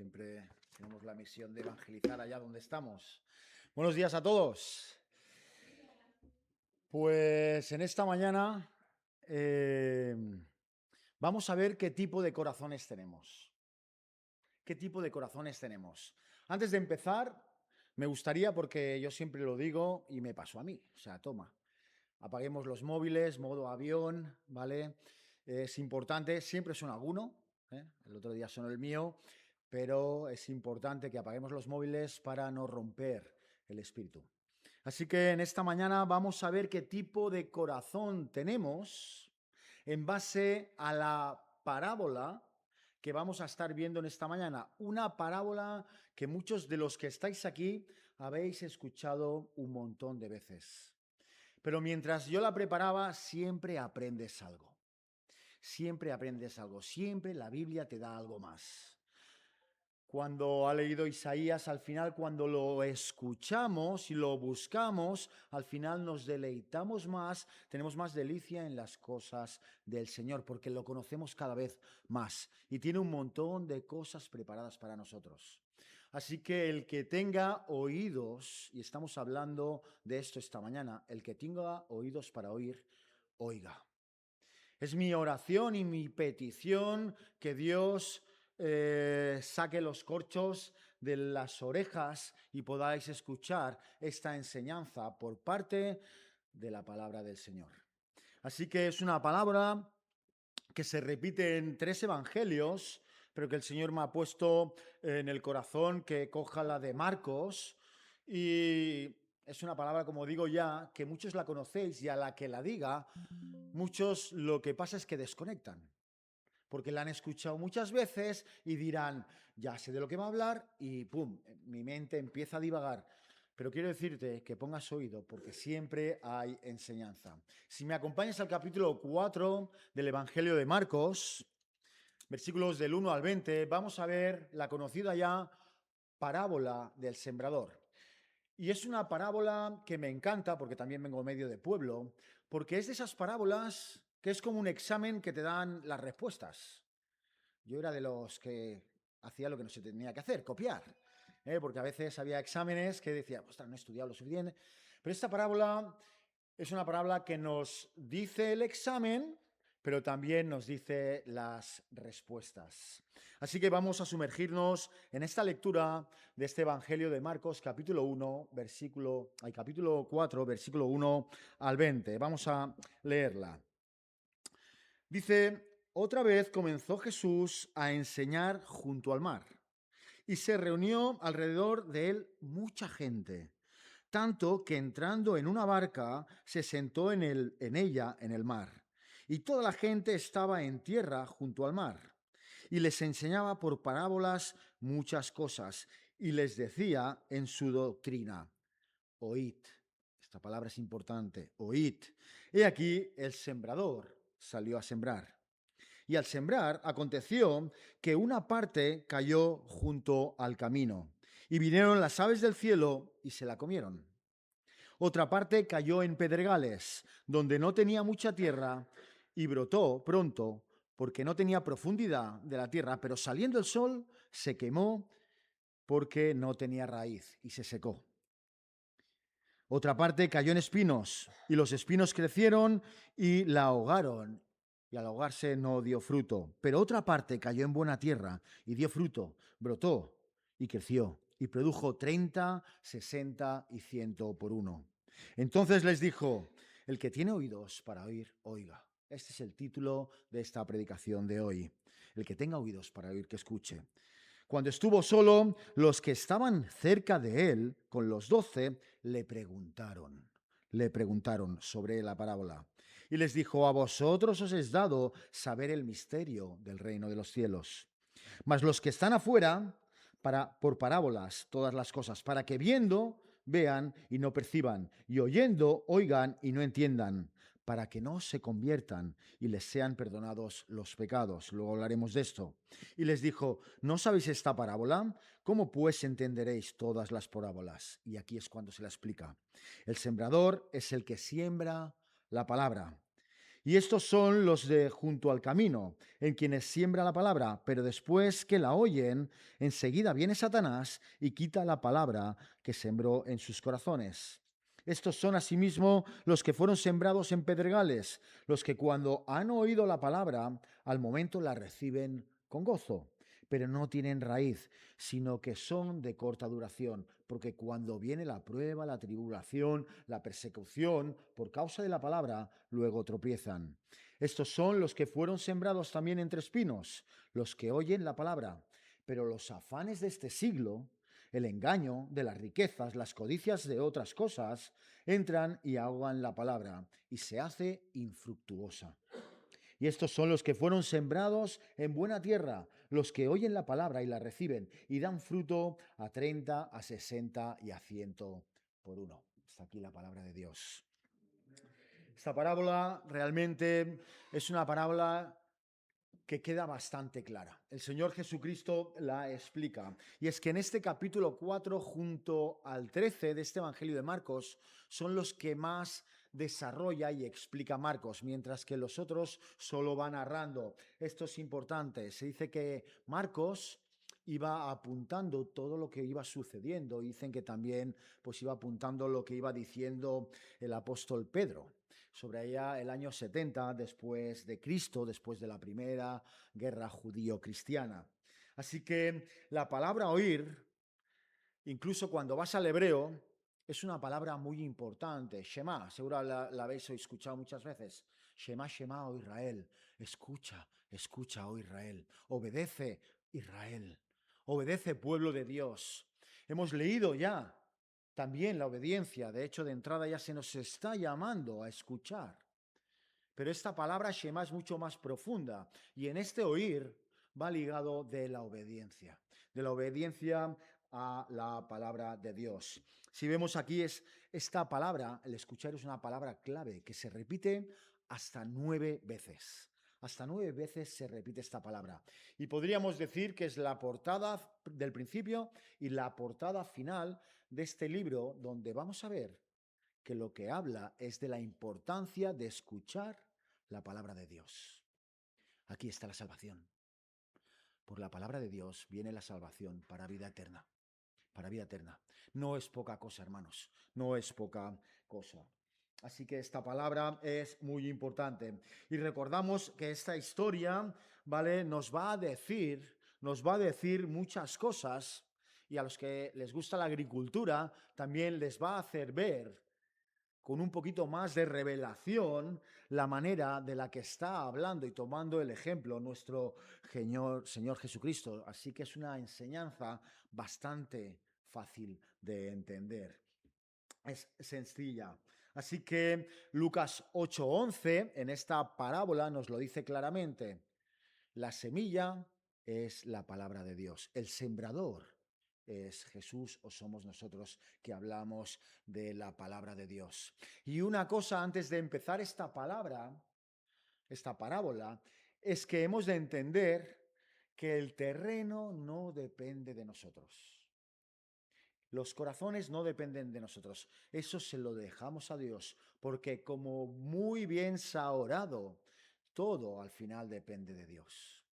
Siempre tenemos la misión de evangelizar allá donde estamos. Buenos días a todos. Pues en esta mañana vamos a ver qué tipo de corazones tenemos. ¿Qué tipo de corazones tenemos? Antes de empezar, me gustaría, porque yo siempre lo digo y me pasó a mí, o sea, toma, apaguemos los móviles, modo avión, ¿vale? Es importante, siempre son alguno, el otro día sonó el mío, pero es importante que apaguemos los móviles para no romper el espíritu. Así que en esta mañana vamos a ver qué tipo de corazón tenemos en base a la parábola que vamos a estar viendo en esta mañana. Una parábola que muchos de los que estáis aquí habéis escuchado un montón de veces. Pero mientras yo la preparaba, siempre aprendes algo. Siempre aprendes algo. Siempre la Biblia te da algo más. Cuando ha leído Isaías, al final, cuando lo escuchamos y lo buscamos, al final nos deleitamos más, tenemos más delicia en las cosas del Señor, porque lo conocemos cada vez más y tiene un montón de cosas preparadas para nosotros. Así que el que tenga oídos, y estamos hablando de esto esta mañana, el que tenga oídos para oír, oiga. Es mi oración y mi petición que Dios saque los corchos de las orejas y podáis escuchar esta enseñanza por parte de la palabra del Señor. Así que es una palabra que se repite en 3 evangelios, pero que el Señor me ha puesto en el corazón que coja la de Marcos, y es una palabra, como digo ya, que muchos la conocéis y a la que la diga, muchos lo que pasa es que desconectan, porque la han escuchado muchas veces y dirán, ya sé de lo que va a hablar y pum, mi mente empieza a divagar. Pero quiero decirte que pongas oído porque siempre hay enseñanza. Si me acompañas al capítulo 4 del Evangelio de Marcos, versículos del 1 al 20, vamos a ver la conocida ya parábola del sembrador. Y es una parábola que me encanta porque también vengo medio de pueblo, porque es de esas parábolas que es como un examen que te dan las respuestas. Yo era de los que hacía lo que no se tenía que hacer, copiar, porque a veces había exámenes que decía, ostras, no he estudiado lo suficiente. Pero esta parábola es una parábola que nos dice el examen, pero también nos dice las respuestas. Así que vamos a sumergirnos en esta lectura de este Evangelio de Marcos, capítulo 4, versículo 1 al 20. Vamos a leerla. Dice, otra vez comenzó Jesús a enseñar junto al mar, y se reunió alrededor de él mucha gente, tanto que entrando en una barca se sentó en ella en el mar, y toda la gente estaba en tierra junto al mar, y les enseñaba por parábolas muchas cosas, y les decía en su doctrina, oíd. Esta palabra es importante, oíd. He aquí el sembrador salió a sembrar. Y al sembrar aconteció que una parte cayó junto al camino, y vinieron las aves del cielo y se la comieron. Otra parte cayó en pedregales, donde no tenía mucha tierra, y brotó pronto, porque no tenía profundidad de la tierra, pero saliendo el sol se quemó porque no tenía raíz y se secó. Otra parte cayó en espinos, y los espinos crecieron y la ahogaron, y al ahogarse no dio fruto. Pero otra parte cayó en buena tierra y dio fruto, brotó y creció, y produjo 30, 60 y 100 por uno. Entonces les dijo, el que tiene oídos para oír, oiga. Este es el título de esta predicación de hoy. El que tenga oídos para oír, que escuche. Cuando estuvo solo, los que estaban cerca de él, con los 12, le preguntaron sobre la parábola. Y les dijo, a vosotros os es dado saber el misterio del reino de los cielos. Mas los que están afuera, por parábolas todas las cosas, para que viendo vean y no perciban, y oyendo oigan y no entiendan, para que no se conviertan y les sean perdonados los pecados. Luego hablaremos de esto. Y les dijo, ¿no sabéis esta parábola? ¿Cómo pues entenderéis todas las parábolas? Y aquí es cuando se la explica. El sembrador es el que siembra la palabra. Y estos son los de junto al camino, en quienes siembra la palabra, pero después que la oyen, enseguida viene Satanás y quita la palabra que sembró en sus corazones. Estos son asimismo los que fueron sembrados en pedregales, los que cuando han oído la palabra, al momento la reciben con gozo, pero no tienen raíz, sino que son de corta duración, porque cuando viene la prueba, la tribulación, la persecución, por causa de la palabra, luego tropiezan. Estos son los que fueron sembrados también entre espinos, los que oyen la palabra, pero los afanes de este siglo, el engaño de las riquezas, las codicias de otras cosas, entran y ahogan la palabra y se hace infructuosa. Y estos son los que fueron sembrados en buena tierra, los que oyen la palabra y la reciben y dan fruto a 30, a 60 y a 100 por uno. Está aquí la palabra de Dios. Esta parábola realmente es una parábola que queda bastante clara. El Señor Jesucristo la explica. Y es que en este capítulo 4, junto al 13 de este Evangelio de Marcos, son los que más desarrolla y explica Marcos, mientras que los otros solo van narrando. Esto es importante. Se dice que Marcos iba apuntando todo lo que iba sucediendo. Dicen que también pues iba apuntando lo que iba diciendo el apóstol Pedro sobre allá el año 70 después de Cristo, después de la primera guerra judío-cristiana. Así que la palabra oír, incluso cuando vas al hebreo, es una palabra muy importante. Shema, seguro la habéis escuchado muchas veces. Shema, Shema, oh Israel. Escucha, escucha, oh Israel. Obedece, Israel. Obedece, pueblo de Dios. Hemos leído ya también la obediencia. De hecho, de entrada ya se nos está llamando a escuchar. Pero esta palabra Shema es mucho más profunda y en este oír va ligado de la obediencia a la palabra de Dios. Si vemos aquí es esta palabra, el escuchar es una palabra clave que se repite hasta 9 veces. Hasta 9 veces se repite esta palabra. Y podríamos decir que es la portada del principio y la portada final de este libro donde vamos a ver que lo que habla es de la importancia de escuchar la palabra de Dios. Aquí está la salvación. Por la palabra de Dios viene la salvación para vida eterna. Para vida eterna. No es poca cosa, hermanos. No es poca cosa. Así que esta palabra es muy importante. Y recordamos que esta historia, ¿vale? Nos va a decir muchas cosas. Y a los que les gusta la agricultura, también les va a hacer ver con un poquito más de revelación la manera de la que está hablando y tomando el ejemplo nuestro Señor Jesucristo. Así que es una enseñanza bastante fácil de entender. Es sencilla. Así que Lucas 8:11 en esta parábola nos lo dice claramente. La semilla es la palabra de Dios. El sembrador es Jesús o somos nosotros que hablamos de la palabra de Dios. Y una cosa antes de empezar esta parábola, es que hemos de entender que el terreno no depende de nosotros. Los corazones no dependen de nosotros. Eso se lo dejamos a Dios, porque como muy bien se ha orado, todo al final depende de Dios.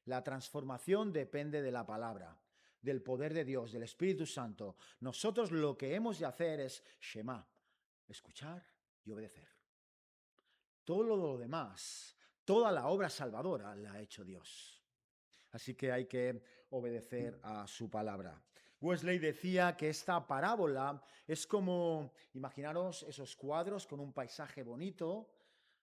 La transformación depende de la palabra, del poder de Dios, del Espíritu Santo. Nosotros lo que hemos de hacer es Shema, escuchar y obedecer. Todo lo demás, toda la obra salvadora la ha hecho Dios. Así que hay que obedecer a su palabra. Wesley decía que esta parábola es como, imaginaros esos cuadros con un paisaje bonito,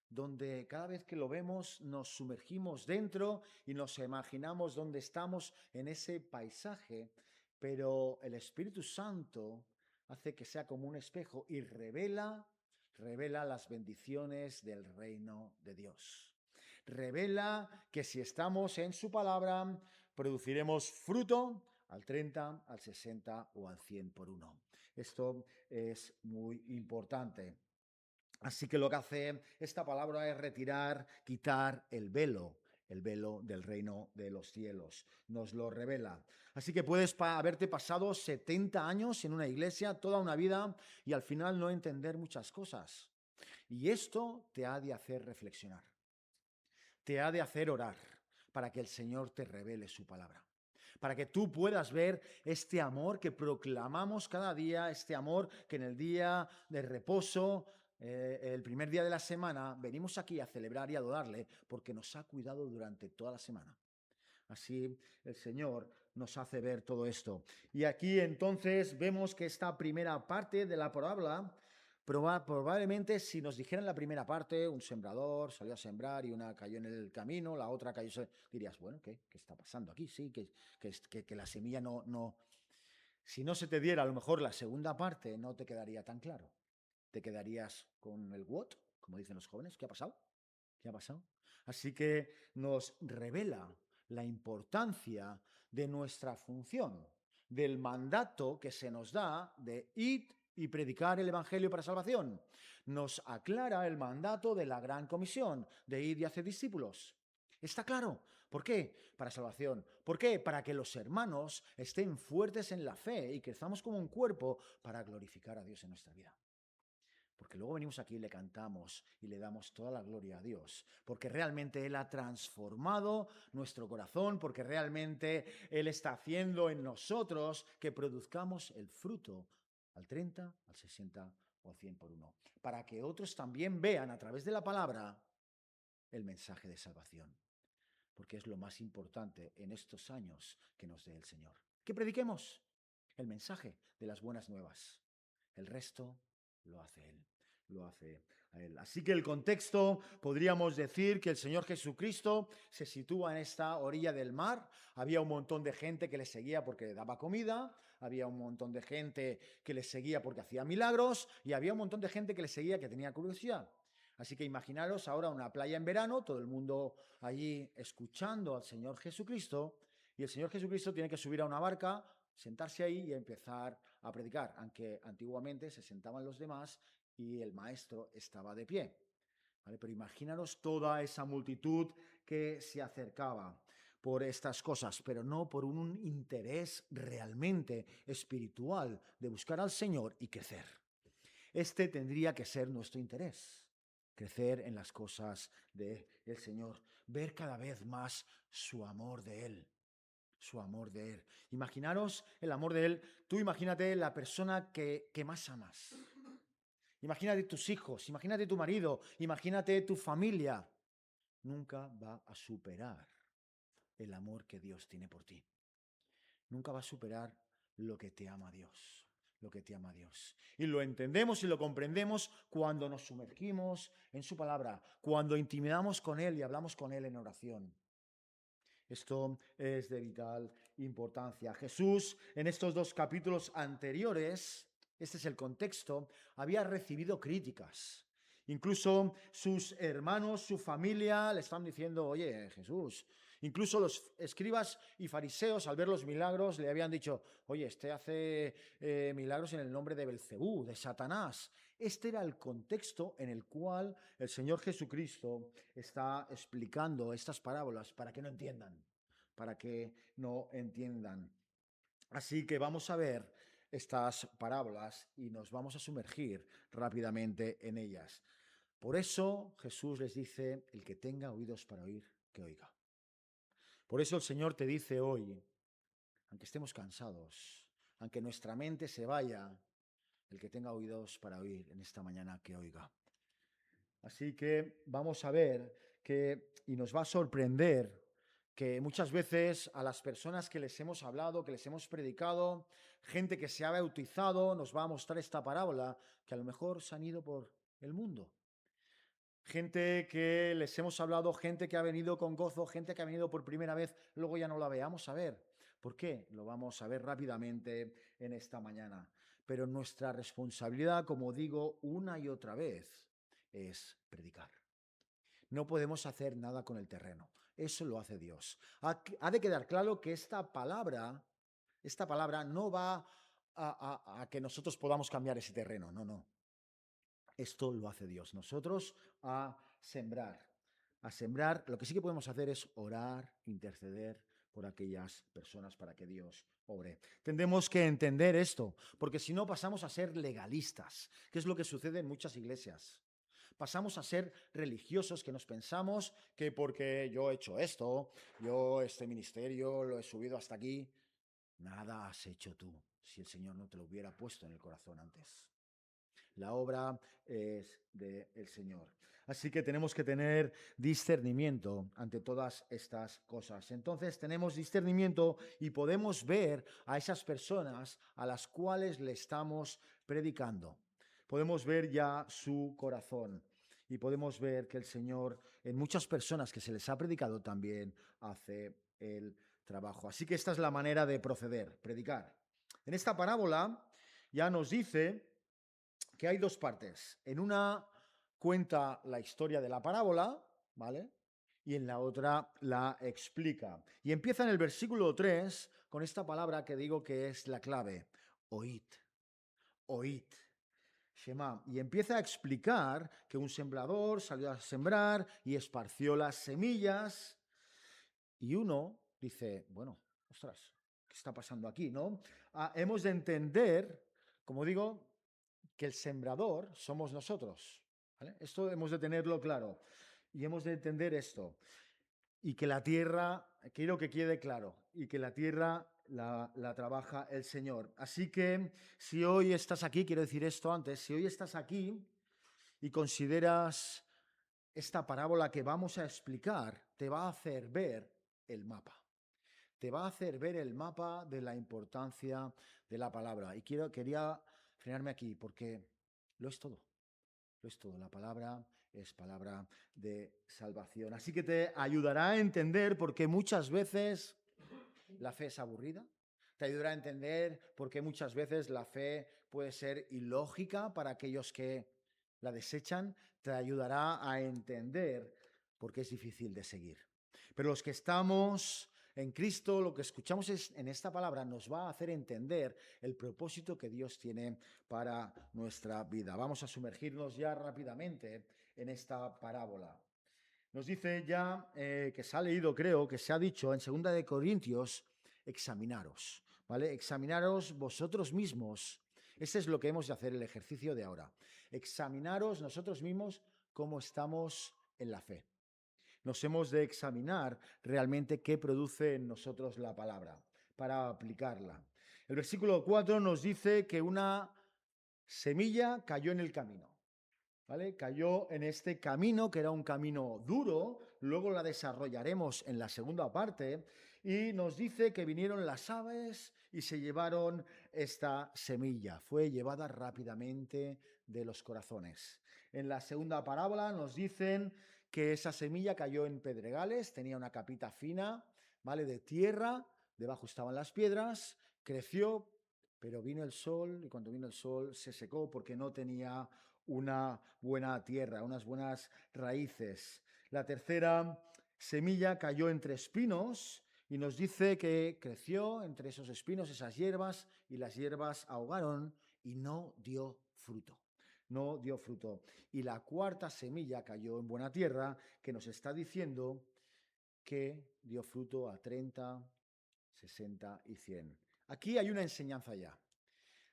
donde cada vez que lo vemos nos sumergimos dentro y nos imaginamos dónde estamos en ese paisaje, pero el Espíritu Santo hace que sea como un espejo y revela las bendiciones del reino de Dios. Revela que si estamos en su palabra, produciremos fruto al 30, al 60 o al 100 por uno. Esto es muy importante. Así que lo que hace esta palabra es quitar el velo del reino de los cielos. Nos lo revela. Así que puedes haberte pasado 70 años en una iglesia, toda una vida, y al final no entender muchas cosas. Y esto te ha de hacer reflexionar, te ha de hacer orar para que el Señor te revele su palabra, para que tú puedas ver este amor que proclamamos cada día, este amor que en el día de reposo, el primer día de la semana, venimos aquí a celebrar y adorarle porque nos ha cuidado durante toda la semana. Así el Señor nos hace ver todo esto. Y aquí entonces vemos que esta primera parte de la parábola, probablemente si nos dijeran la primera parte, un sembrador salió a sembrar y una cayó en el camino, la otra cayó, dirías, bueno, ¿qué está pasando aquí? Sí, que la semilla no, si no se te diera a lo mejor la segunda parte, no te quedaría tan claro. Te quedarías con el what, como dicen los jóvenes, ¿qué ha pasado? ¿Qué ha pasado? Así que nos revela la importancia de nuestra función, del mandato que se nos da de ir y predicar el Evangelio para salvación. Nos aclara el mandato de la gran comisión, de ir y hacer discípulos. ¿Está claro? ¿Por qué? Para salvación. ¿Por qué? Para que los hermanos estén fuertes en la fe y crezamos como un cuerpo para glorificar a Dios en nuestra vida. Porque luego venimos aquí y le cantamos y le damos toda la gloria a Dios. Porque realmente Él ha transformado nuestro corazón, porque realmente Él está haciendo en nosotros que produzcamos el fruto al 30, al 60 o al 100 por uno. Para que otros también vean a través de la palabra el mensaje de salvación. Porque es lo más importante en estos años que nos dé el Señor. ¿Qué prediquemos? El mensaje de las buenas nuevas. El resto lo hace Él. Lo hace a Él. Así que el contexto, podríamos decir que el Señor Jesucristo se sitúa en esta orilla del mar. Había un montón de gente que le seguía porque le daba comida, había un montón de gente que le seguía porque hacía milagros y había un montón de gente que le seguía que tenía curiosidad. Así que imaginaros ahora una playa en verano, todo el mundo allí escuchando al Señor Jesucristo, y el Señor Jesucristo tiene que subir a una barca, sentarse ahí y empezar a predicar, aunque antiguamente se sentaban los demás y el maestro estaba de pie. ¿Vale? Pero imaginaros toda esa multitud que se acercaba por estas cosas, pero no por un interés realmente espiritual de buscar al Señor y crecer. Este tendría que ser nuestro interés, crecer en las cosas del Señor, ver cada vez más su amor de Él, su amor de Él. Imaginaros el amor de Él, tú imagínate la persona que más amas. Imagínate tus hijos, imagínate tu marido, imagínate tu familia. Nunca va a superar el amor que Dios tiene por ti. Nunca va a superar lo que te ama Dios, lo que te ama Dios. Y lo entendemos y lo comprendemos cuando nos sumergimos en su palabra, cuando intimidamos con Él y hablamos con Él en oración. Esto es de vital importancia. Jesús, en estos dos capítulos anteriores, este es el contexto, había recibido críticas. Incluso sus hermanos, su familia le están diciendo, oye, Jesús. Incluso los escribas y fariseos, al ver los milagros, le habían dicho, oye, este hace milagros en el nombre de Belcebú, de Satanás. Este era el contexto en el cual el Señor Jesucristo está explicando estas parábolas para que no entiendan, para que no entiendan. Así que vamos a ver estas parábolas y nos vamos a sumergir rápidamente en ellas. Por eso Jesús les dice, el que tenga oídos para oír, que oiga. Por eso el Señor te dice hoy, aunque estemos cansados, aunque nuestra mente se vaya, el que tenga oídos para oír en esta mañana, que oiga. Así que vamos a ver y nos va a sorprender que muchas veces a las personas que les hemos hablado, que les hemos predicado, gente que se ha bautizado, nos va a mostrar esta parábola, que a lo mejor se han ido por el mundo. Gente que les hemos hablado, gente que ha venido con gozo, gente que ha venido por primera vez, luego ya no la veamos a ver. ¿Por qué? Lo vamos a ver rápidamente en esta mañana. Pero nuestra responsabilidad, como digo una y otra vez, es predicar. No podemos hacer nada con el terreno. Eso lo hace Dios. Ha de quedar claro que esta palabra no va a que nosotros podamos cambiar ese terreno. No, no. Esto lo hace Dios. Nosotros a sembrar. A sembrar, lo que sí que podemos hacer es orar, interceder por aquellas personas para que Dios obre. Tendremos que entender esto, porque si no pasamos a ser legalistas, que es lo que sucede en muchas iglesias. Pasamos a ser religiosos que nos pensamos que porque yo he hecho esto, yo este ministerio lo he subido hasta aquí, nada has hecho tú si el Señor no te lo hubiera puesto en el corazón antes. La obra es del Señor. Así que tenemos que tener discernimiento ante todas estas cosas. Entonces tenemos discernimiento y podemos ver a esas personas a las cuales le estamos predicando. Podemos ver ya su corazón y podemos ver que el Señor en muchas personas que se les ha predicado también hace el trabajo. Así que esta es la manera de proceder, predicar. En esta parábola ya nos dice que hay dos partes. En una cuenta la historia de la parábola, ¿vale? Y en la otra la explica. Y empieza en el versículo 3 con esta palabra que digo que es la clave. Oíd, oíd. Shema. Y empieza a explicar que un sembrador salió a sembrar y esparció las semillas. Y uno dice, bueno, ostras, ¿qué está pasando aquí, no? Hemos de entender, como digo, que el sembrador somos nosotros. ¿Vale? Esto hemos de tenerlo claro. Y hemos de entender esto. Y que la tierra, quiero que quede claro, y que la tierra la trabaja el Señor. Así que si hoy estás aquí, quiero decir esto antes, si hoy estás aquí y consideras esta parábola que vamos a explicar, te va a hacer ver el mapa. Te va a hacer ver el mapa de la importancia de la palabra. Y quería frenarme aquí porque lo es todo. Lo es todo. La palabra es palabra de salvación. Así que te ayudará a entender por qué muchas veces la fe es aburrida. Te ayudará a entender por qué muchas veces la fe puede ser ilógica para aquellos que la desechan. Te ayudará a entender por qué es difícil de seguir. Pero los que estamos en Cristo, lo que escuchamos en esta palabra nos va a hacer entender el propósito que Dios tiene para nuestra vida. Vamos a sumergirnos ya rápidamente en esta parábola. Nos dice ya que se ha leído, creo, que se ha dicho en 2 Corintios, examinaros, ¿vale? Examinaros vosotros mismos. Ese es lo que hemos de hacer, el ejercicio de ahora. Examinaros nosotros mismos cómo estamos en la fe. Nos hemos de examinar realmente qué produce en nosotros la palabra para aplicarla. El versículo 4 nos dice que una semilla cayó en el camino. ¿Vale? Cayó en este camino, que era un camino duro, luego la desarrollaremos en la segunda parte, y nos dice que vinieron las aves y se llevaron esta semilla. Fue llevada rápidamente de los corazones. En la segunda parábola nos dicen que esa semilla cayó en pedregales, tenía una capita fina, ¿vale? De tierra, debajo estaban las piedras, creció, pero vino el sol y cuando vino el sol se secó porque no tenía una buena tierra, unas buenas raíces. La tercera semilla cayó entre espinos y nos dice que creció entre esos espinos, esas hierbas, y las hierbas ahogaron y no dio fruto. No dio fruto. Y la cuarta semilla cayó en buena tierra, que nos está diciendo que dio fruto a 30, 60 y 100. Aquí hay una enseñanza ya.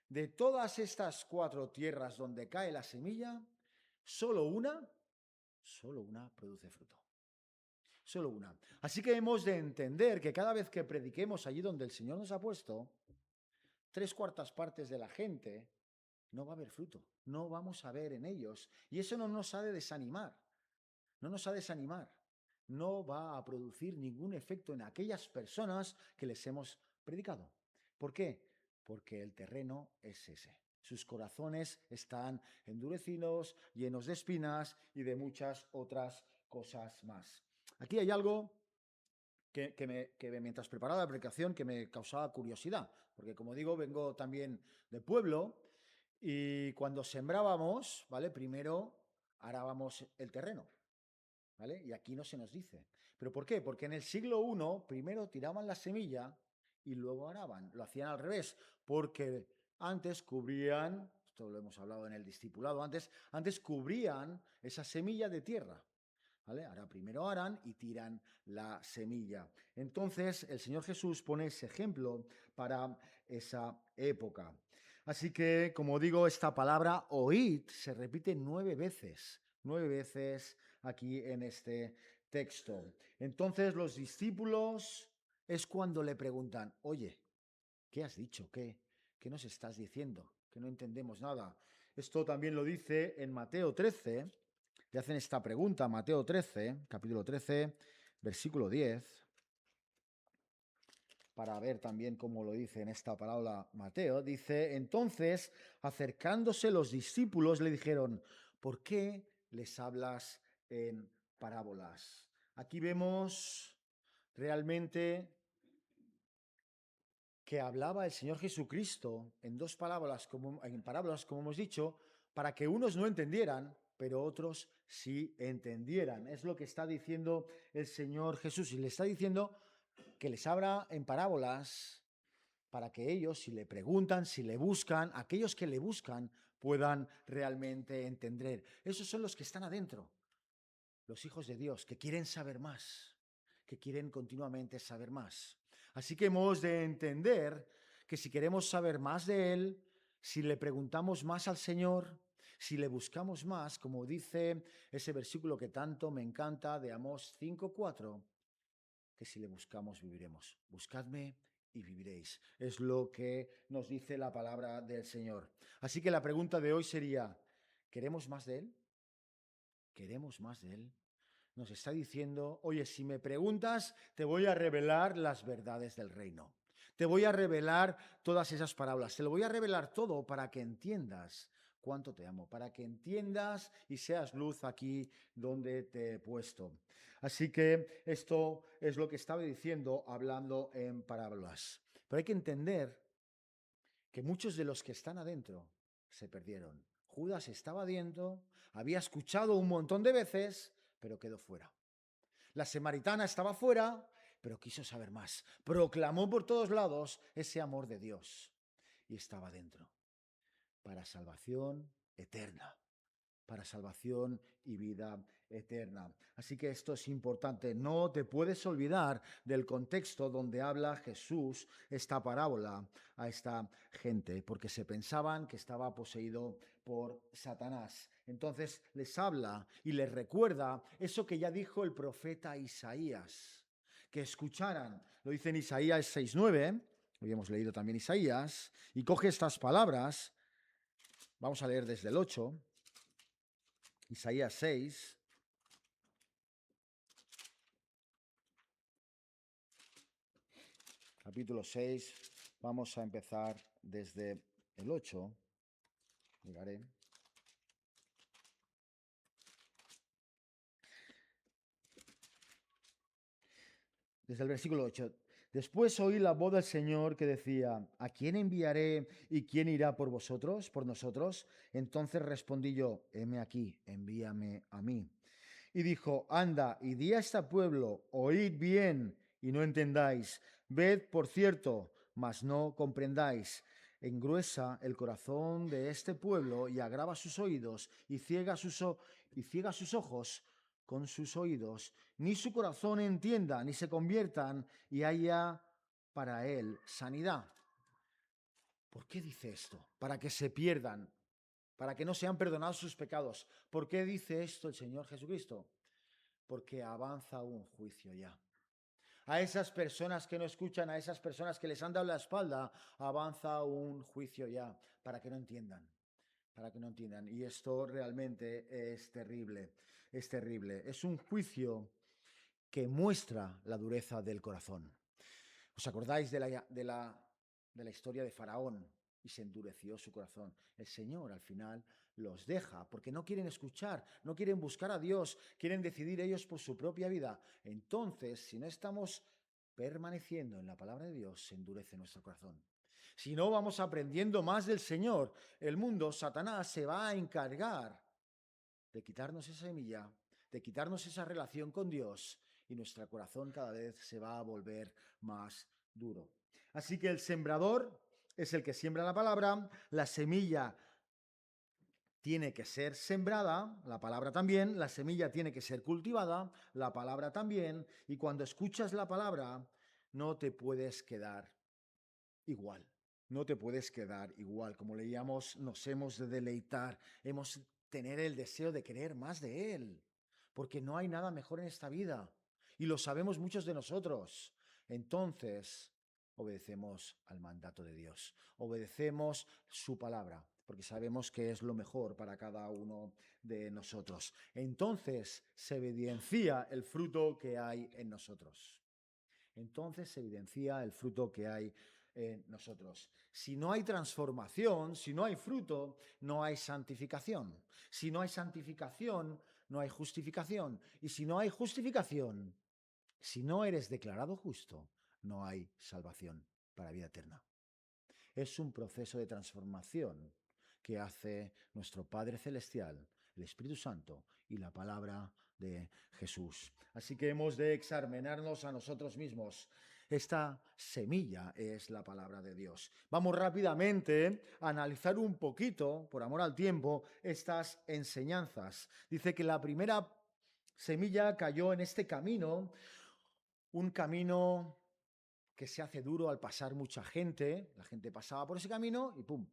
De todas estas 4 tierras donde cae la semilla, solo una produce fruto. Solo una. Así que hemos de entender que cada vez que prediquemos allí donde el Señor nos ha puesto, 3/4 partes de la gente no va a haber fruto. No vamos a ver en ellos. Y eso no nos ha de desanimar. No nos ha de desanimar. No va a producir ningún efecto en aquellas personas que les hemos predicado. ¿Por qué? Porque el terreno es ese. Sus corazones están endurecidos, llenos de espinas y de muchas otras cosas más. Aquí hay algo que mientras preparaba la predicación que me causaba curiosidad, porque como digo, vengo también de pueblo y cuando sembrábamos, ¿vale? Primero arábamos el terreno, ¿vale? Y aquí no se nos dice. ¿Pero por qué? Porque en el siglo I primero tiraban la semilla y luego araban. Lo hacían al revés, porque antes cubrían, esto lo hemos hablado en el discipulado antes cubrían esa semilla de tierra. ¿Vale? Ahora primero aran y tiran la semilla. Entonces el Señor Jesús pone ese ejemplo para esa época. Así que, como digo, esta palabra oíd se repite 9 veces. 9 veces aquí en este texto. Entonces los discípulos es cuando le preguntan, oye, ¿qué has dicho? ¿Qué nos estás diciendo? Que no entendemos nada. Esto también lo dice en Mateo 13. Le hacen esta pregunta, Mateo 13, capítulo 13, versículo 10, para ver también cómo lo dice en esta parábola Mateo. Dice, entonces, acercándose los discípulos, le dijeron, ¿por qué les hablas en parábolas? Aquí vemos realmente que hablaba el Señor Jesucristo en en parábolas, como hemos dicho, para que unos no entendieran, pero otros sí entendieran. Es lo que está diciendo el Señor Jesús. Y le está diciendo que les habla en parábolas para que ellos, si le preguntan, si le buscan, aquellos que le buscan, puedan realmente entender. Esos son los que están adentro, los hijos de Dios, que quieren saber más, que quieren continuamente saber más. Así que hemos de entender que si queremos saber más de Él, si le preguntamos más al Señor, si le buscamos más, como dice ese versículo que tanto me encanta de Amós 5:4, que si le buscamos viviremos. Buscadme y viviréis. Es lo que nos dice la palabra del Señor. Así que la pregunta de hoy sería, ¿queremos más de Él? ¿Queremos más de Él? Nos está diciendo, oye, si me preguntas, te voy a revelar las verdades del reino. Te voy a revelar todas esas parábolas. Te lo voy a revelar todo para que entiendas cuánto te amo, para que entiendas y seas luz aquí donde te he puesto. Así que esto es lo que estaba diciendo hablando en parábolas. Pero hay que entender que muchos de los que están adentro se perdieron. Judas estaba adentro, había escuchado un montón de veces, pero quedó fuera. La samaritana estaba fuera, pero quiso saber más. Proclamó por todos lados ese amor de Dios y estaba dentro para salvación eterna, para salvación y vida eterna. Así que esto es importante. No te puedes olvidar del contexto donde habla Jesús esta parábola a esta gente, porque se pensaban que estaba poseído por Satanás. Entonces les habla y les recuerda eso que ya dijo el profeta Isaías, que escucharan. Lo dice en Isaías 6:9, hoy hemos leído también Isaías, y coge estas palabras. Vamos a leer desde el 8. Isaías 6, capítulo 6, vamos a empezar desde el 8, llegaré. Desde el versículo 8. Después oí la voz del Señor que decía, ¿a quién enviaré y quién irá por vosotros, por nosotros? Entonces respondí yo, heme aquí, envíame a mí. Y dijo, anda y di a este pueblo, oíd bien y no entendáis, ved por cierto, mas no comprendáis. Engruesa el corazón de este pueblo y agrava sus oídos y ciega sus ojos con sus oídos, ni su corazón entienda, ni se conviertan y haya para él sanidad. ¿Por qué dice esto? Para que se pierdan, para que no sean perdonados sus pecados. ¿Por qué dice esto el Señor Jesucristo? Porque avanza un juicio ya. A esas personas que no escuchan, a esas personas que les han dado la espalda, avanza un juicio ya, para que no entiendan, para que no entiendan. Y esto realmente es terrible, es terrible. Es un juicio que muestra la dureza del corazón. ¿Os acordáis de la historia de Faraón? Y se endureció su corazón. El Señor al final los deja porque no quieren escuchar, no quieren buscar a Dios, quieren decidir ellos por su propia vida. Entonces, si no estamos permaneciendo en la palabra de Dios, se endurece nuestro corazón. Si no vamos aprendiendo más del Señor, el mundo, Satanás, se va a encargar de quitarnos esa semilla, de quitarnos esa relación con Dios, y nuestro corazón cada vez se va a volver más duro. Así que el sembrador es el que siembra la palabra, la semilla tiene que ser sembrada, la palabra también, la semilla tiene que ser cultivada, la palabra también, y cuando escuchas la palabra no te puedes quedar igual. No te puedes quedar igual. Como leíamos, nos hemos de deleitar, hemos tener el deseo de querer más de Él, porque no hay nada mejor en esta vida y lo sabemos muchos de nosotros. Entonces, obedecemos al mandato de Dios, obedecemos su palabra, porque sabemos que es lo mejor para cada uno de nosotros. Entonces se evidencia el fruto que hay en nosotros. Entonces se evidencia el fruto que hay en nosotros. Si no hay transformación, si no hay fruto, no hay santificación. Si no hay santificación, no hay justificación. Y si no hay justificación, si no eres declarado justo, no hay salvación para vida eterna. Es un proceso de transformación que hace nuestro Padre Celestial, el Espíritu Santo y la palabra de Jesús. Así que hemos de examinarnos a nosotros mismos. Esta semilla es la palabra de Dios. Vamos rápidamente a analizar un poquito, por amor al tiempo, estas enseñanzas. Dice que la primera semilla cayó en este camino, un camino que se hace duro al pasar mucha gente. La gente pasaba por ese camino y ¡pum!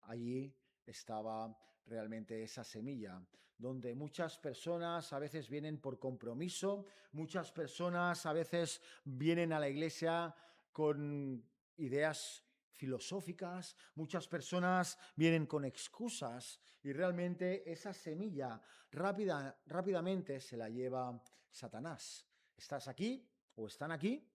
Allí estaba realmente esa semilla, donde muchas personas a veces vienen por compromiso, muchas personas a veces vienen a la iglesia con ideas filosóficas, muchas personas vienen con excusas y realmente esa semilla rápidamente se la lleva Satanás. ¿Estás aquí o están aquí?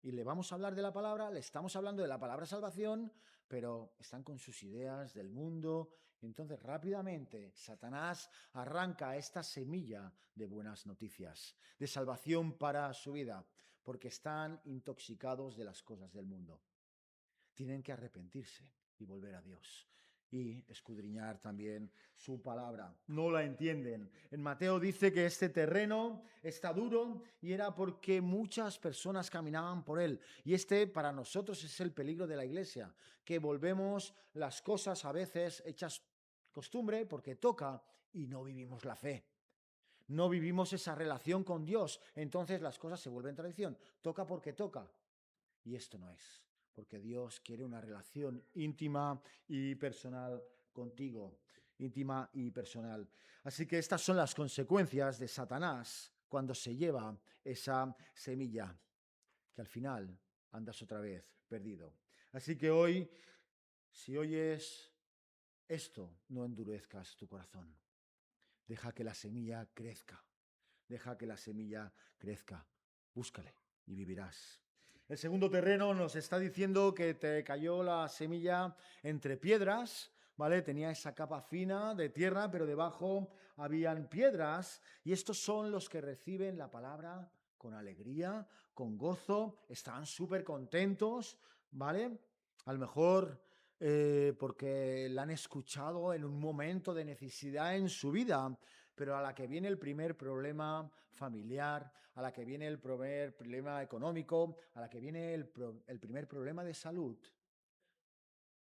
Y le vamos a hablar de la palabra, le estamos hablando de la palabra salvación, pero están con sus ideas del mundo. Entonces rápidamente Satanás arranca esta semilla de buenas noticias, de salvación para su vida, porque están intoxicados de las cosas del mundo. Tienen que arrepentirse y volver a Dios y escudriñar también su palabra. No la entienden. En Mateo dice que este terreno está duro y era porque muchas personas caminaban por él. Y este para nosotros es el peligro de la iglesia, que volvemos las cosas a veces hechas costumbre porque toca y no vivimos la fe. No vivimos esa relación con Dios. Entonces las cosas se vuelven tradición. Toca porque toca. Y esto no es, porque Dios quiere una relación íntima y personal contigo, íntima y personal. Así que estas son las consecuencias de Satanás cuando se lleva esa semilla, que al final andas otra vez perdido. Así que hoy, si oyes esto, no endurezcas tu corazón. Deja que la semilla crezca. Deja que la semilla crezca. Búscale y vivirás. El segundo terreno nos está diciendo que te cayó la semilla entre piedras, ¿vale? Tenía esa capa fina de tierra, pero debajo habían piedras, y estos son los que reciben la palabra con alegría, con gozo, están súper contentos, ¿vale? A lo mejor porque la han escuchado en un momento de necesidad en su vida, pero a la que viene el primer problema familiar, a la que viene el primer problema económico, a la que viene el primer problema de salud,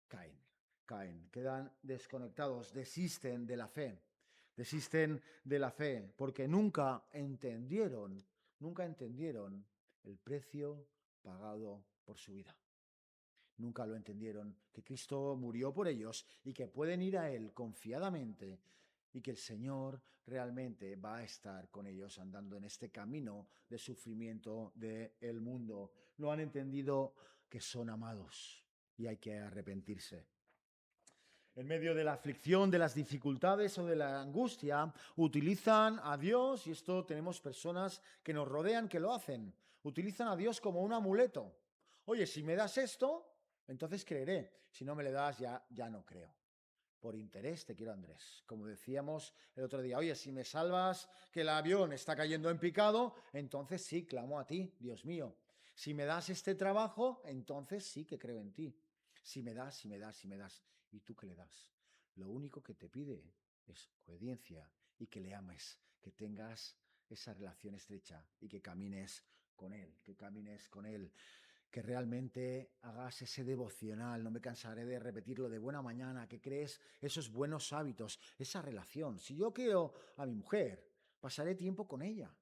caen, caen, quedan desconectados, desisten de la fe, porque nunca entendieron el precio pagado por su vida. Nunca lo entendieron, que Cristo murió por ellos y que pueden ir a Él confiadamente y que el Señor realmente va a estar con ellos andando en este camino de sufrimiento del mundo. No han entendido que son amados y hay que arrepentirse. En medio de la aflicción, de las dificultades o de la angustia, utilizan a Dios, y esto tenemos personas que nos rodean que lo hacen, utilizan a Dios como un amuleto. Oye, si me das esto, entonces creeré. Si no me le das, ya no creo. Por interés te quiero, Andrés. Como decíamos el otro día, oye, si me salvas que el avión está cayendo en picado, entonces sí, clamo a ti, Dios mío. Si me das este trabajo, entonces sí que creo en ti. Si me das, si me das, si me das. ¿Y tú qué le das? Lo único que te pide es obediencia y que le ames, que tengas esa relación estrecha y que camines con Él, que camines con Él, que realmente hagas ese devocional, no me cansaré de repetirlo, de buena mañana, que crees esos buenos hábitos, esa relación. Si yo quiero a mi mujer, pasaré tiempo con ella.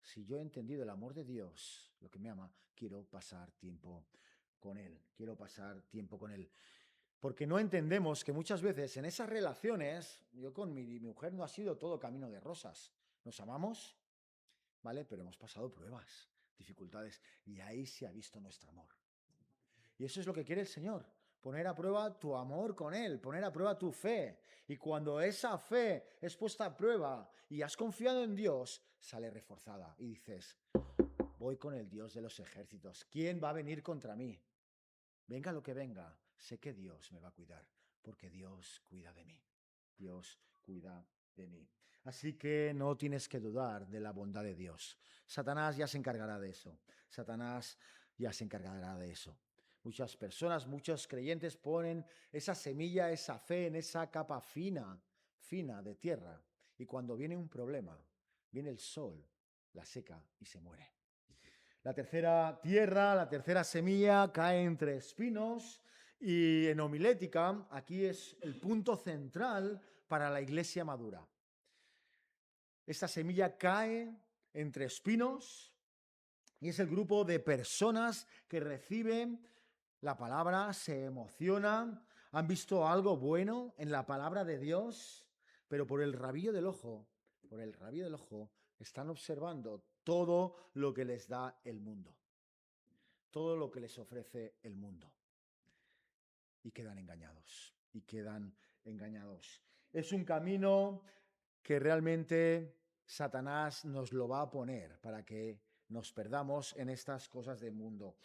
Si yo he entendido el amor de Dios, lo que me ama, quiero pasar tiempo con Él, quiero pasar tiempo con Él. Porque no entendemos que muchas veces en esas relaciones, yo con mi mujer no ha sido todo camino de rosas. Nos amamos, ¿vale? Pero hemos pasado pruebas, dificultades, y ahí se ha visto nuestro amor. Y eso es lo que quiere el Señor, poner a prueba tu amor con Él, poner a prueba tu fe. Y cuando esa fe es puesta a prueba y has confiado en Dios, sale reforzada y dices, voy con el Dios de los ejércitos. ¿Quién va a venir contra mí? Venga lo que venga, sé que Dios me va a cuidar, porque Dios cuida de mí. Dios cuida de mí. Así que no tienes que dudar de la bondad de Dios. Satanás ya se encargará de eso. Satanás ya se encargará de eso. Muchas personas, muchos creyentes ponen esa semilla, esa fe en esa capa fina, fina de tierra. Y cuando viene un problema, viene el sol, la seca y se muere. La tercera tierra, la tercera semilla cae entre espinos y en homilética aquí es el punto central para la iglesia madura. Esta semilla cae entre espinos y es el grupo de personas que reciben la palabra, se emocionan, han visto algo bueno en la palabra de Dios, pero por el rabillo del ojo, están observando todo lo que les da el mundo, todo lo que les ofrece el mundo. Y quedan engañados. Es un camino que realmente Satanás nos lo va a poner para que nos perdamos en estas cosas del mundo.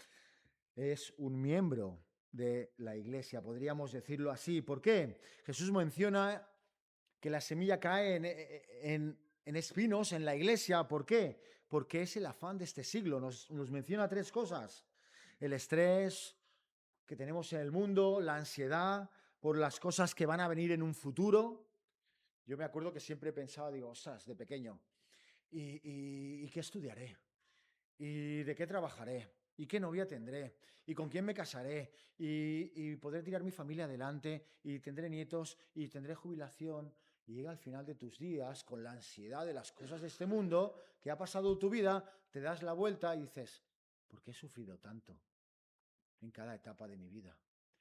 Es un miembro de la iglesia, podríamos decirlo así. ¿Por qué? Jesús menciona que la semilla cae en espinos en la iglesia. ¿Por qué? Porque es el afán de este siglo. Nos menciona tres cosas. El estrés que tenemos en el mundo, la ansiedad por las cosas que van a venir en un futuro. Yo me acuerdo que siempre pensaba, digo, ostras, de pequeño, ¿y qué estudiaré? ¿Y de qué trabajaré? ¿Y qué novia tendré? ¿Y con quién me casaré? ¿Y podré tirar mi familia adelante? ¿Y tendré nietos? ¿Y tendré jubilación? Y llega al final de tus días con la ansiedad de las cosas de este mundo que ha pasado tu vida, te das la vuelta y dices, ¿por qué he sufrido tanto en cada etapa de mi vida?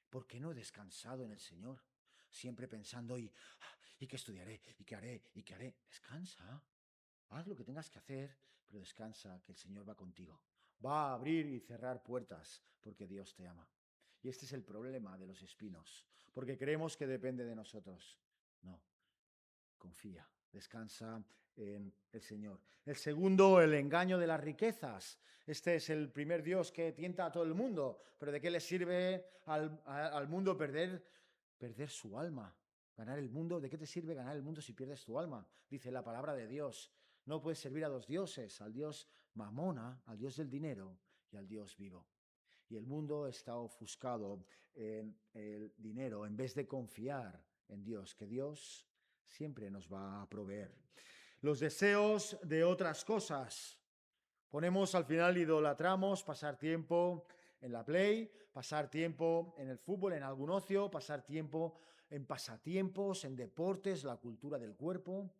¿Por qué no he descansado en el Señor? Siempre pensando, ¿y qué estudiaré? ¿Y qué haré? ¿Y qué haré? Descansa. Haz lo que tengas que hacer, pero descansa, que el Señor va contigo. Va a abrir y cerrar puertas porque Dios te ama. Y este es el problema de los espinos, porque creemos que depende de nosotros. No, confía, descansa en el Señor. El segundo, el engaño de las riquezas. Este es el primer Dios que tienta a todo el mundo, pero ¿de qué le sirve al mundo perder su alma? Ganar el mundo, ¿de qué te sirve ganar el mundo si pierdes tu alma? Dice la palabra de Dios. No puedes servir a dos dioses, al Dios Mamona, al Dios del dinero y al Dios vivo. Y el mundo está ofuscado en el dinero en vez de confiar en Dios, que Dios siempre nos va a proveer. Los deseos de otras cosas. Ponemos al final, idolatramos, pasar tiempo en la Play, pasar tiempo en el fútbol, en algún ocio, pasar tiempo en pasatiempos, en deportes, la cultura del cuerpo.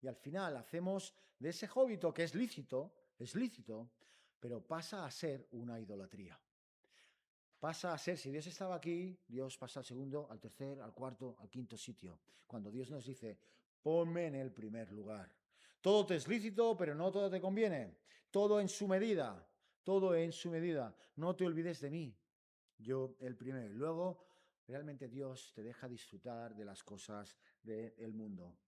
Y al final hacemos de ese hobby que es lícito, pero pasa a ser una idolatría. Pasa a ser, si Dios estaba aquí, Dios pasa al segundo, al tercer, al cuarto, al quinto sitio. Cuando Dios nos dice, ponme en el primer lugar. Todo te es lícito, pero no todo te conviene. Todo en su medida, todo en su medida. No te olvides de mí, yo el primero. Y luego, realmente Dios te deja disfrutar de las cosas del mundo.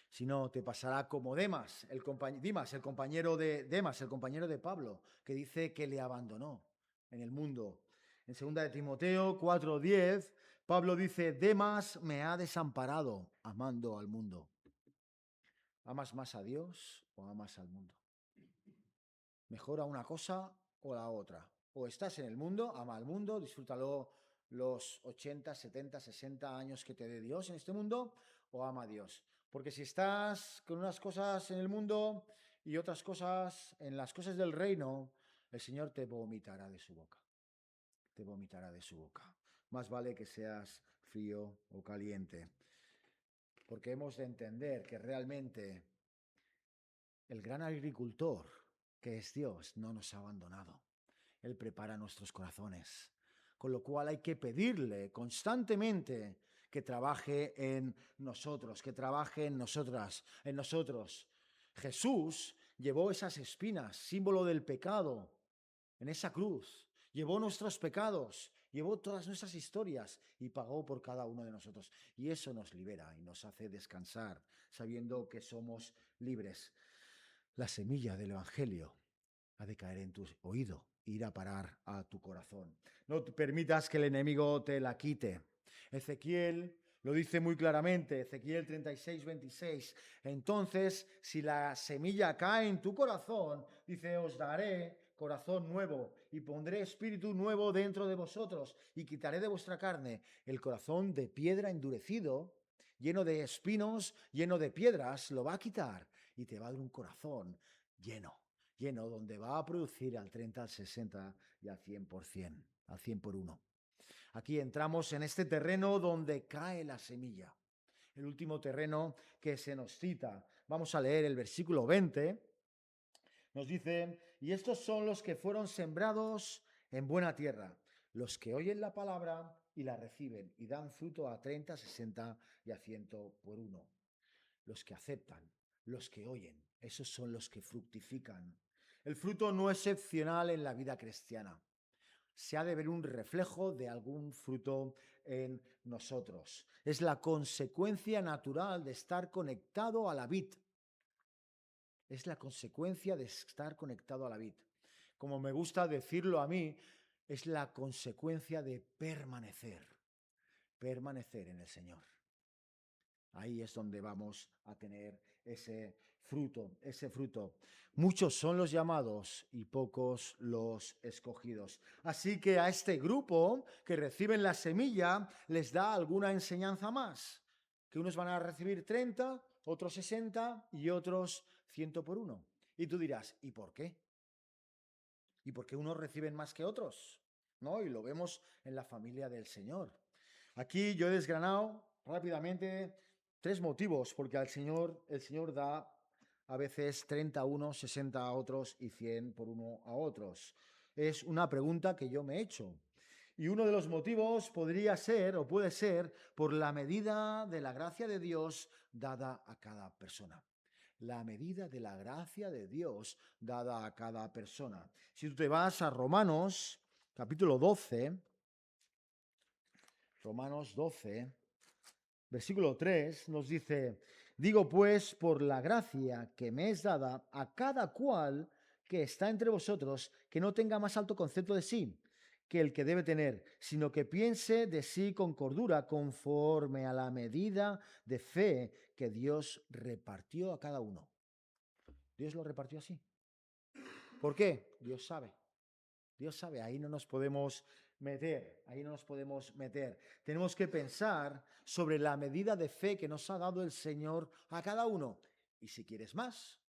Si no, te pasará como Demas, el compañero de Pablo, que dice que le abandonó en el mundo. En 2 de Timoteo 4:10, Pablo dice, Demas me ha desamparado amando al mundo. ¿Amas más a Dios o amas al mundo? Mejor a una cosa o la otra. O estás en el mundo, ama al mundo, disfrútalo los 80, 70, 60 años que te dé Dios en este mundo, o ama a Dios. Porque si estás con unas cosas en el mundo y otras cosas en las cosas del reino, el Señor te vomitará de su boca. Te vomitará de su boca. Más vale que seas frío o caliente. Porque hemos de entender que realmente el gran agricultor, que es Dios, no nos ha abandonado. Él prepara nuestros corazones Con lo cual hay que pedirle constantemente que trabaje en nosotros, que trabaje en nosotras, en nosotros. Jesús llevó esas espinas, símbolo del pecado, en esa cruz. Llevó nuestros pecados, llevó todas nuestras historias y pagó por cada uno de nosotros. Y eso nos libera y nos hace descansar, sabiendo que somos libres. La semilla del Evangelio ha de caer en tu oído, ir a parar a tu corazón. No te permitas que el enemigo te la quite. Ezequiel lo dice muy claramente, Ezequiel 36, 26. Entonces, si la semilla cae en tu corazón, dice, os daré corazón nuevo y pondré espíritu nuevo dentro de vosotros y quitaré de vuestra carne el corazón de piedra endurecido, lleno de espinos, lleno de piedras, lo va a quitar y te va a dar un corazón lleno donde va a producir al 30, al 60 y al 100%, al 100 por 1. Aquí entramos en este terreno donde cae la semilla, el último terreno que se nos cita. Vamos a leer el versículo 20. Nos dice, y estos son los que fueron sembrados en buena tierra, los que oyen la palabra y la reciben y dan fruto a 30, 60 y a 100 por 1. Los que aceptan, los que oyen, esos son los que fructifican. El fruto no es excepcional en la vida cristiana. Se ha de ver un reflejo de algún fruto en nosotros. Es la consecuencia natural de estar conectado a la vid. Es la consecuencia de estar conectado a la vid. Como me gusta decirlo a mí, es la consecuencia de permanecer en el Señor. Ahí es donde vamos a tener ese fruto, ese fruto. Muchos son los llamados y pocos los escogidos. Así que a este grupo que reciben la semilla les da alguna enseñanza más. Que unos van a recibir 30, otros 60 y otros 100 por 1. Y tú dirás, ¿y por qué? ¿Y por qué unos reciben más que otros? ¿No? Y lo vemos en la familia del Señor. Aquí yo he desgranado rápidamente 3 motivos, porque el Señor da a veces 30 a unos, 60 a otros y 100 por 1 a otros. Es una pregunta que yo me he hecho. Y uno de los motivos podría ser o puede ser por la medida de la gracia de Dios dada a cada persona. La medida de la gracia de Dios dada a cada persona. Si tú te vas a Romanos, capítulo 12, Romanos 12, versículo 3, nos dice, digo pues, por la gracia que me es dada a cada cual que está entre vosotros, que no tenga más alto concepto de sí que el que debe tener, sino que piense de sí con cordura, conforme a la medida de fe que Dios repartió a cada uno. Dios lo repartió así. ¿Por qué? Dios sabe. Dios sabe, ahí no nos podemos meter, ahí no nos podemos meter. Tenemos que pensar sobre la medida de fe que nos ha dado el Señor a cada uno. Y si quieres más,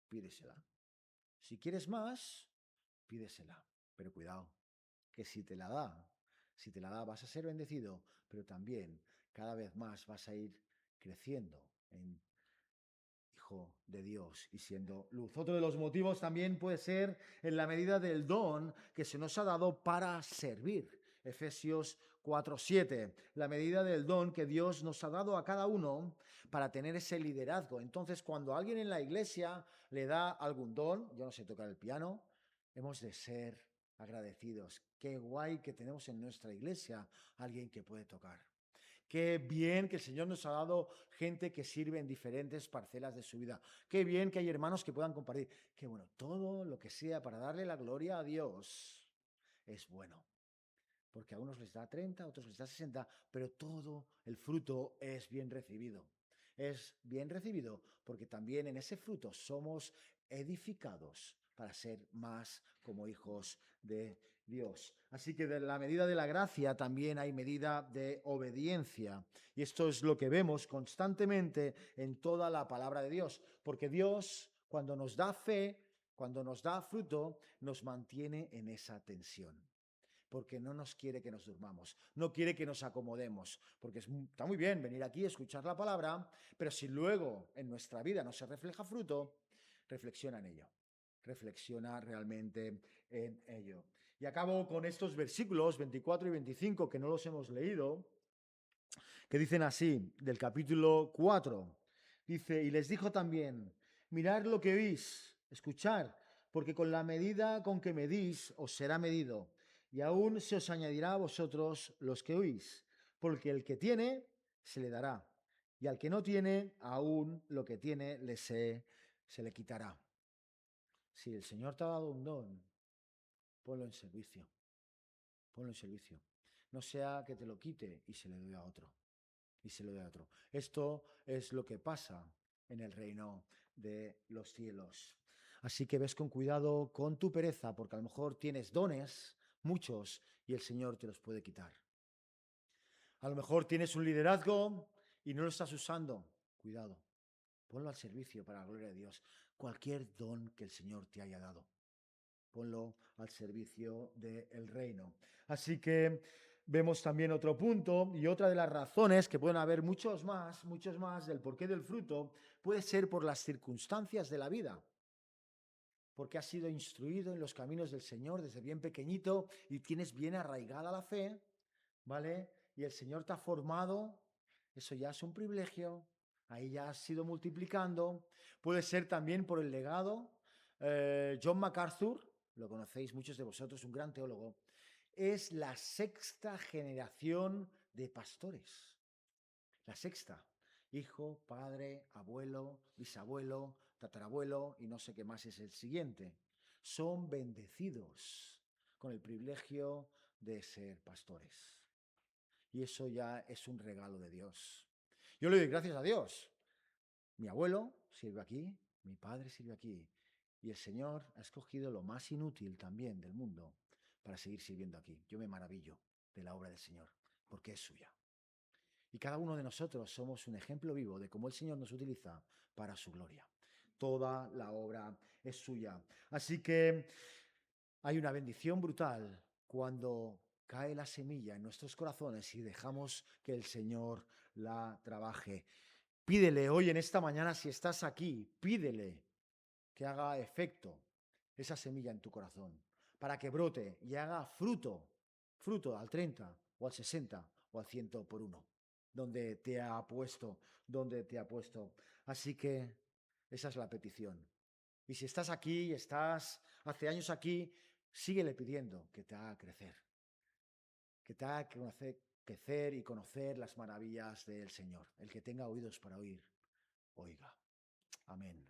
pídesela. Si quieres más, pídesela. Pero cuidado, que si te la da, vas a ser bendecido, pero también cada vez más vas a ir creciendo en Hijo de Dios y siendo luz. Otro de los motivos también puede ser en la medida del don que se nos ha dado para servir. Efesios 4:7, la medida del don que Dios nos ha dado a cada uno para tener ese liderazgo. Entonces, cuando alguien en la iglesia le da algún don, yo no sé tocar el piano, hemos de ser agradecidos. Qué guay que tenemos en nuestra iglesia alguien que puede tocar. Qué bien que el Señor nos ha dado gente que sirve en diferentes parcelas de su vida. Qué bien que hay hermanos que puedan compartir. Qué bueno, todo lo que sea para darle la gloria a Dios es bueno. Porque a unos les da 30, a otros les da 60, pero todo el fruto es bien recibido. Es bien recibido porque también en ese fruto somos edificados para ser más como hijos de Dios. Así que de la medida de la gracia también hay medida de obediencia. Y esto es lo que vemos constantemente en toda la palabra de Dios. Porque Dios, cuando nos da fe, cuando nos da fruto, nos mantiene en esa tensión. Porque no nos quiere que nos durmamos, no quiere que nos acomodemos, porque está muy bien venir aquí, escuchar la palabra, pero si luego en nuestra vida no se refleja fruto, reflexiona en ello, reflexiona realmente en ello. Y acabo con estos versículos 24 y 25 que no los hemos leído, que dicen así, del capítulo 4. Dice, y les dijo también, mirad lo que oís, escuchad, porque con la medida con que medís os será medido, y aún se os añadirá a vosotros los que oís, porque el que tiene, se le dará, y al que no tiene, aún lo que tiene se le quitará. Si el Señor te ha dado un don, ponlo en servicio, ponlo en servicio. No sea que te lo quite y se le dé a otro. Y se lo dé a otro. Esto es lo que pasa en el reino de los cielos. Así que ves con cuidado con tu pereza, porque a lo mejor tienes dones, muchos, y el Señor te los puede quitar. A lo mejor tienes un liderazgo y no lo estás usando. Cuidado, ponlo al servicio para la gloria de Dios. Cualquier don que el Señor te haya dado, ponlo al servicio del reino. Así que vemos también otro punto y otra de las razones, que pueden haber muchos más del porqué del fruto, puede ser por las circunstancias de la vida. Porque has sido instruido en los caminos del Señor desde bien pequeñito y tienes bien arraigada la fe, ¿vale? Y el Señor te ha formado, eso ya es un privilegio, ahí ya has ido multiplicando. Puede ser también por el legado. John MacArthur, lo conocéis muchos de vosotros, un gran teólogo, es la sexta generación de pastores. La sexta. Hijo, padre, abuelo, bisabuelo, tatarabuelo y no sé qué más es el siguiente. Son bendecidos con el privilegio de ser pastores. Y eso ya es un regalo de Dios. Yo le doy gracias a Dios. Mi abuelo sirve aquí, mi padre sirve aquí. Y el Señor ha escogido lo más inútil también del mundo para seguir sirviendo aquí. Yo me maravillo de la obra del Señor, porque es suya. Y cada uno de nosotros somos un ejemplo vivo de cómo el Señor nos utiliza para su gloria. Toda la obra es suya. Así que hay una bendición brutal cuando cae la semilla en nuestros corazones y dejamos que el Señor la trabaje. Pídele hoy en esta mañana, si estás aquí, pídele que haga efecto esa semilla en tu corazón, para que brote y haga fruto, fruto al 30 o al 60 o al 100 por uno, donde te ha puesto, donde te ha puesto. Así que esa es la petición. Y si estás aquí, estás hace años aquí, síguele pidiendo que te haga crecer, que te haga crecer y conocer las maravillas del Señor. El que tenga oídos para oír, oiga. Amén.